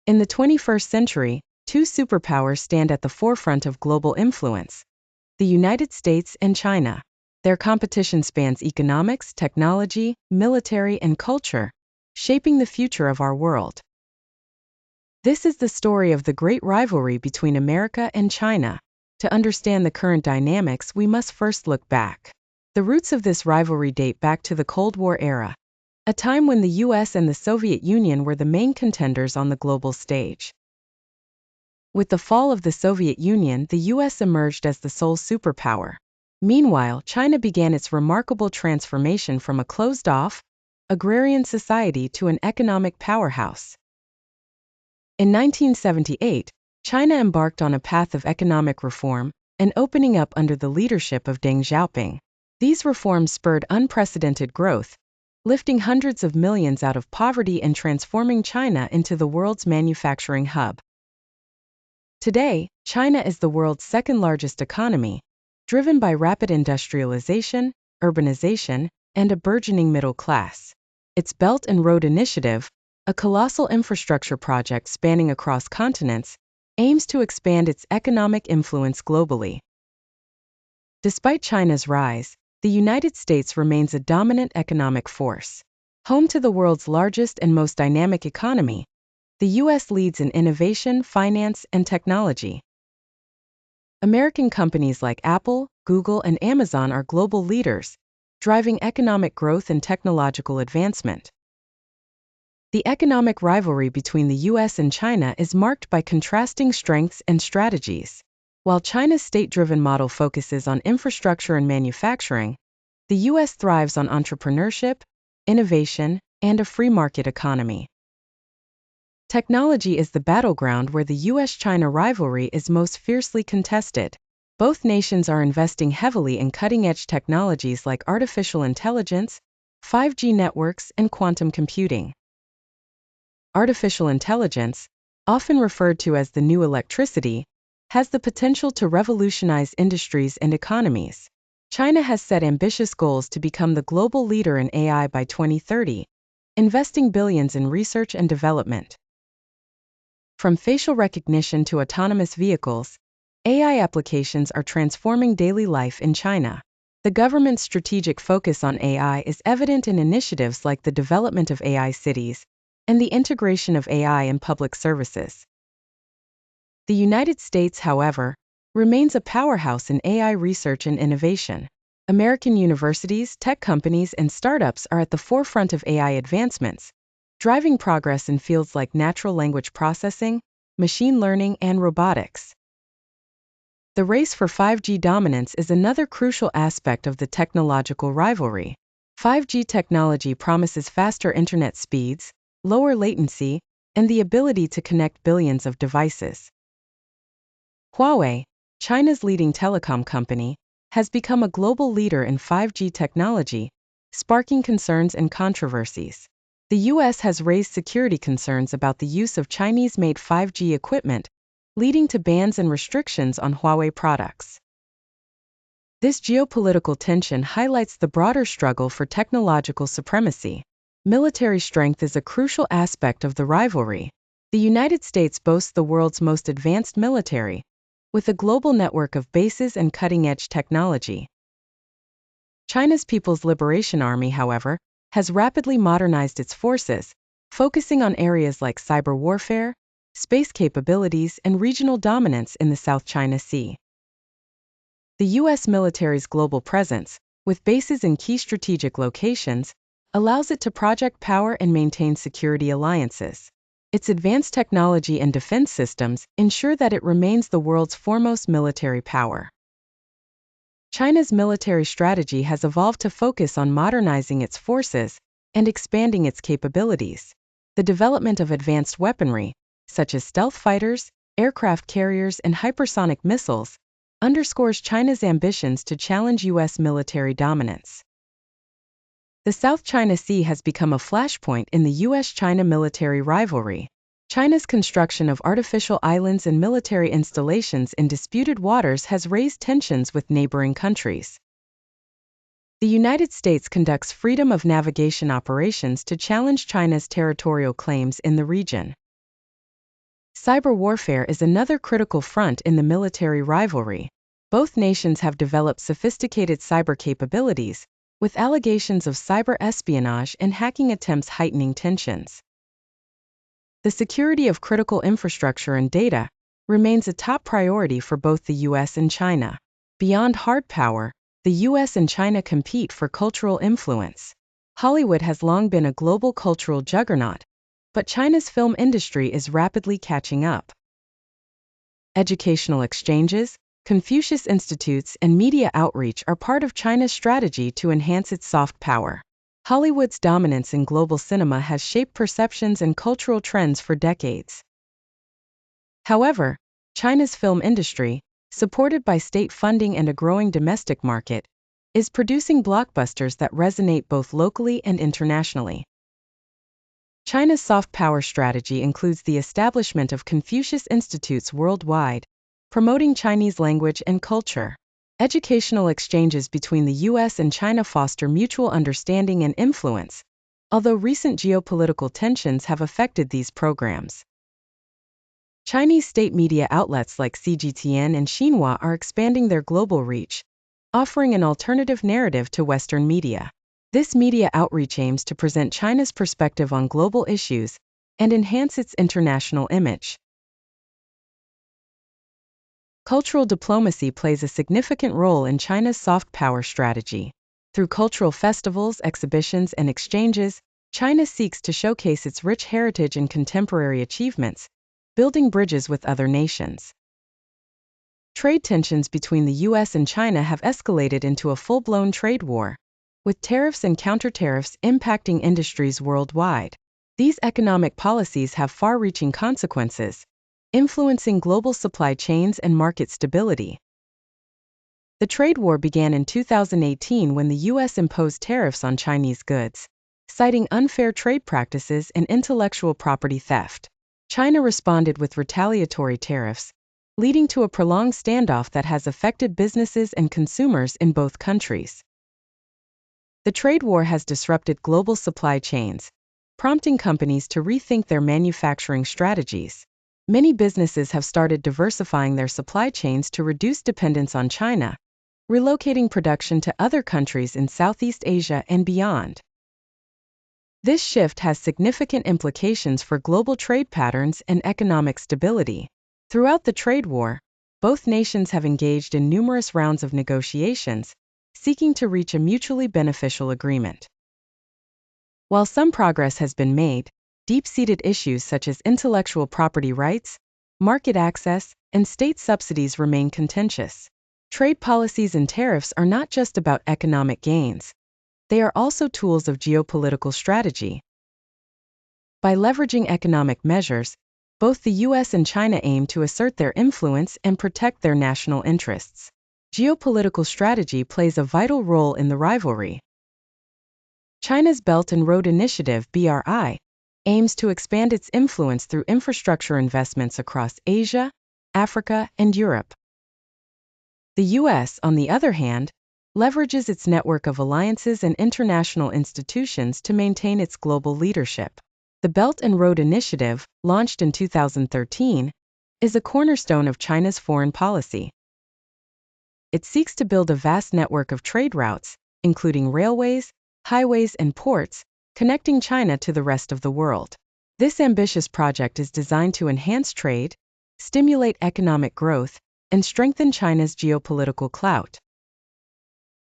In the 21st century, two superpowers stand at the forefront of global influence: the United States and China. Their competition spans economics, technology, military, and culture, shaping the future of our world. This is the story of the great rivalry between America and China. To understand the current dynamics, we must first look back. The roots of this rivalry date back to the Cold War era, a time when the U.S. and the Soviet Union were the main contenders on the global stage. With the fall of the Soviet Union, the U.S. emerged as the sole superpower. Meanwhile, China began its remarkable transformation from a closed-off, agrarian society to an economic powerhouse. In 1978, China embarked on a path of economic reform and opening up under the leadership of Deng Xiaoping. These reforms spurred unprecedented growth, lifting hundreds of millions out of poverty and transforming China into the world's manufacturing hub. Today, China is the world's second-largest economy, driven by rapid industrialization, urbanization, and a burgeoning middle class. Its Belt and Road Initiative, a colossal infrastructure project spanning across continents, aims to expand its economic influence globally. Despite China's rise, the United States remains a dominant economic force. Home to the world's largest and most dynamic economy, the U.S. leads in innovation, finance, and technology. American companies like Apple, Google, and Amazon are global leaders, driving economic growth and technological advancement. The economic rivalry between the U.S. and China is marked by contrasting strengths and strategies. While China's state-driven model focuses on infrastructure and manufacturing, the U.S. thrives on entrepreneurship, innovation, and a free market economy. Technology is the battleground where the U.S. China rivalry is most fiercely contested. Both nations are investing heavily in cutting-edge technologies like artificial intelligence, 5G networks, and quantum computing. Artificial intelligence, often referred to as the new electricity, has the potential to revolutionize industries and economies. China has set ambitious goals to become the global leader in AI by 2030, investing billions in research and development. From facial recognition to autonomous vehicles, AI applications are transforming daily life in China. The government's strategic focus on AI is evident in initiatives like the development of AI cities and the integration of AI in public services. The United States, however, remains a powerhouse in AI research and innovation. American universities, tech companies, and startups are at the forefront of AI advancements, driving progress in fields like natural language processing, machine learning, and robotics. The race for 5G dominance is another crucial aspect of the technological rivalry. 5G technology promises faster internet speeds, lower latency, and the ability to connect billions of devices. Huawei, China's leading telecom company, has become a global leader in 5G technology, sparking concerns and controversies. The U.S. has raised security concerns about the use of Chinese-made 5G equipment, leading to bans and restrictions on Huawei products. This geopolitical tension highlights the broader struggle for technological supremacy. Military strength is a crucial aspect of the rivalry. The United States boasts the world's most advanced military, with a global network of bases and cutting-edge technology. China's People's Liberation Army, however, has rapidly modernized its forces, focusing on areas like cyber warfare, space capabilities, and regional dominance in the South China Sea. The U.S. military's global presence, with bases in key strategic locations, allows it to project power and maintain security alliances. Its advanced technology and defense systems ensure that it remains the world's foremost military power. China's military strategy has evolved to focus on modernizing its forces and expanding its capabilities. The development of advanced weaponry, such as stealth fighters, aircraft carriers, and hypersonic missiles, underscores China's ambitions to challenge U.S. military dominance. The South China Sea has become a flashpoint in the U.S. China military rivalry. China's construction of artificial islands and military installations in disputed waters has raised tensions with neighboring countries. The United States conducts freedom of navigation operations to challenge China's territorial claims in the region. Cyber warfare is another critical front in the military rivalry. Both nations have developed sophisticated cyber capabilities, with allegations of cyber espionage and hacking attempts heightening tensions. The security of critical infrastructure and data remains a top priority for both the U.S. and China. Beyond hard power, the U.S. and China compete for cultural influence. Hollywood has long been a global cultural juggernaut, but China's film industry is rapidly catching up. Educational exchanges, Confucius Institutes, and media outreach are part of China's strategy to enhance its soft power. Hollywood's dominance in global cinema has shaped perceptions and cultural trends for decades. However, China's film industry, supported by state funding and a growing domestic market, is producing blockbusters that resonate both locally and internationally. China's soft power strategy includes the establishment of Confucius Institutes worldwide, promoting Chinese language and culture. Educational exchanges between the U.S. and China foster mutual understanding and influence, although recent geopolitical tensions have affected these programs. Chinese state media outlets like CGTN and Xinhua are expanding their global reach, offering an alternative narrative to Western media. This media outreach aims to present China's perspective on global issues and enhance its international image. Cultural diplomacy plays a significant role in China's soft power strategy. Through cultural festivals, exhibitions, and exchanges, China seeks to showcase its rich heritage and contemporary achievements, building bridges with other nations. Trade tensions between the U.S. and China have escalated into a full-blown trade war, with tariffs and counter-tariffs impacting industries worldwide. These economic policies have far-reaching consequences, influencing global supply chains and market stability. The trade war began in 2018 when the U.S. imposed tariffs on Chinese goods, citing unfair trade practices and intellectual property theft. China responded with retaliatory tariffs, leading to a prolonged standoff that has affected businesses and consumers in both countries. The trade war has disrupted global supply chains, prompting companies to rethink their manufacturing strategies. Many businesses have started diversifying their supply chains to reduce dependence on China, relocating production to other countries in Southeast Asia and beyond. This shift has significant implications for global trade patterns and economic stability. Throughout the trade war, both nations have engaged in numerous rounds of negotiations, seeking to reach a mutually beneficial agreement. While some progress has been made, deep-seated issues such as intellectual property rights, market access, and state subsidies remain contentious. Trade policies and tariffs are not just about economic gains. They are also tools of geopolitical strategy. By leveraging economic measures, both the U.S. and China aim to assert their influence and protect their national interests. Geopolitical strategy plays a vital role in the rivalry. China's Belt and Road Initiative (BRI) aims to expand its influence through infrastructure investments across Asia, Africa, and Europe. The U.S., on the other hand, leverages its network of alliances and international institutions to maintain its global leadership. The Belt and Road Initiative, launched in 2013, is a cornerstone of China's foreign policy. It seeks to build a vast network of trade routes, including railways, highways, and ports, connecting China to the rest of the world. This ambitious project is designed to enhance trade, stimulate economic growth, and strengthen China's geopolitical clout.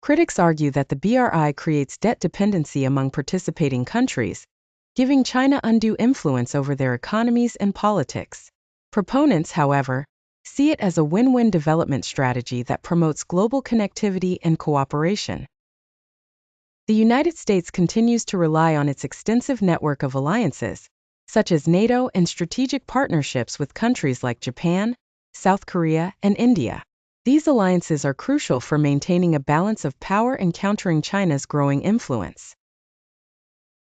Critics argue that the BRI creates debt dependency among participating countries, giving China undue influence over their economies and politics. Proponents, however, see it as a win-win development strategy that promotes global connectivity and cooperation. The United States continues to rely on its extensive network of alliances, such as NATO and strategic partnerships with countries like Japan, South Korea, and India. These alliances are crucial for maintaining a balance of power and countering China's growing influence.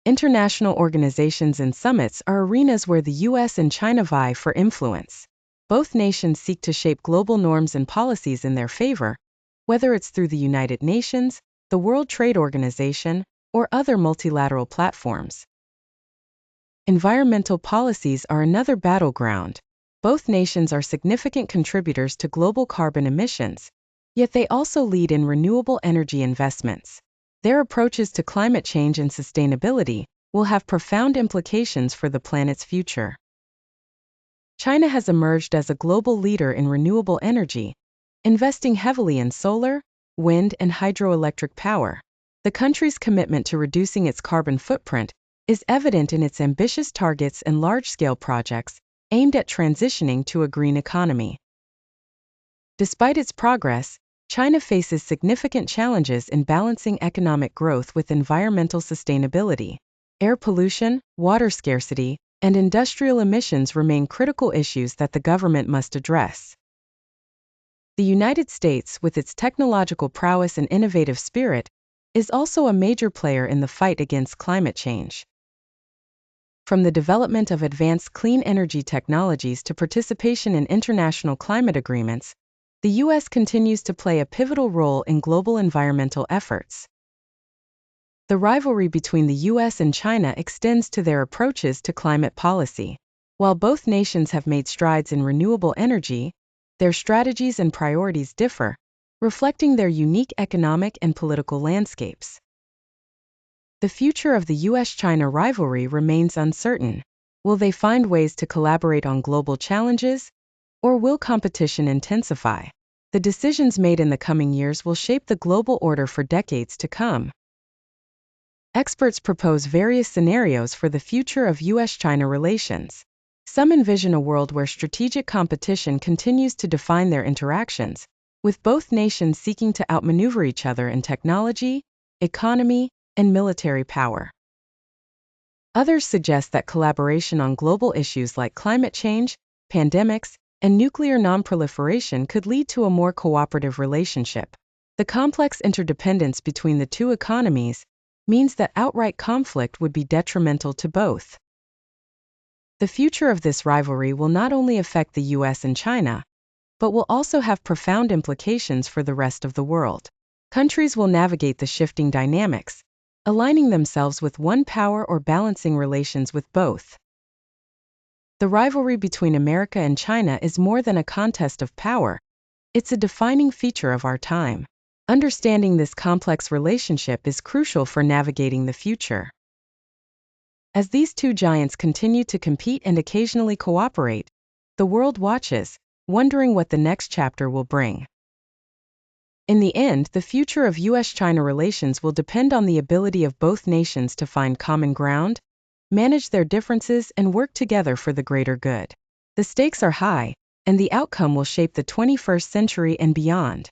International organizations and summits are arenas where the U.S. and China vie for influence. Both nations seek to shape global norms and policies in their favor, whether it's through the United Nations, the World Trade Organization, or other multilateral platforms. Environmental policies are another battleground. Both nations are significant contributors to global carbon emissions, yet they also lead in renewable energy investments. Their approaches to climate change and sustainability will have profound implications for the planet's future. China has emerged as a global leader in renewable energy, investing heavily in solar, wind, and hydroelectric power. The country's commitment to reducing its carbon footprint is evident in its ambitious targets and large-scale projects aimed at transitioning to a green economy. Despite its progress, China faces significant challenges in balancing economic growth with environmental sustainability. Air pollution, water scarcity, and industrial emissions remain critical issues that the government must address. The United States, with its technological prowess and innovative spirit, is also a major player in the fight against climate change. From the development of advanced clean energy technologies to participation in international climate agreements, the U.S. continues to play a pivotal role in global environmental efforts. The rivalry between the U.S. and China extends to their approaches to climate policy. While both nations have made strides in renewable energy, their strategies and priorities differ, reflecting their unique economic and political landscapes. The future of the U.S. China rivalry remains uncertain. Will they find ways to collaborate on global challenges, or will competition intensify? The decisions made in the coming years will shape the global order for decades to come. Experts propose various scenarios for the future of U.S.-China relations. Some envision a world where strategic competition continues to define their interactions, with both nations seeking to outmaneuver each other in technology, economy, and military power. Others suggest that collaboration on global issues like climate change, pandemics, and nuclear non-proliferation could lead to a more cooperative relationship. The complex interdependence between the two economies means that outright conflict would be detrimental to both. The future of this rivalry will not only affect the U.S. and China, but will also have profound implications for the rest of the world. Countries will navigate the shifting dynamics, aligning themselves with one power or balancing relations with both. The rivalry between America and China is more than a contest of power. It's a defining feature of our time. Understanding this complex relationship is crucial for navigating the future. As these two giants continue to compete and occasionally cooperate, the world watches, wondering what the next chapter will bring. In the end, the future of U.S.-China relations will depend on the ability of both nations to find common ground, manage their differences, and work together for the greater good. The stakes are high, and the outcome will shape the 21st century and beyond.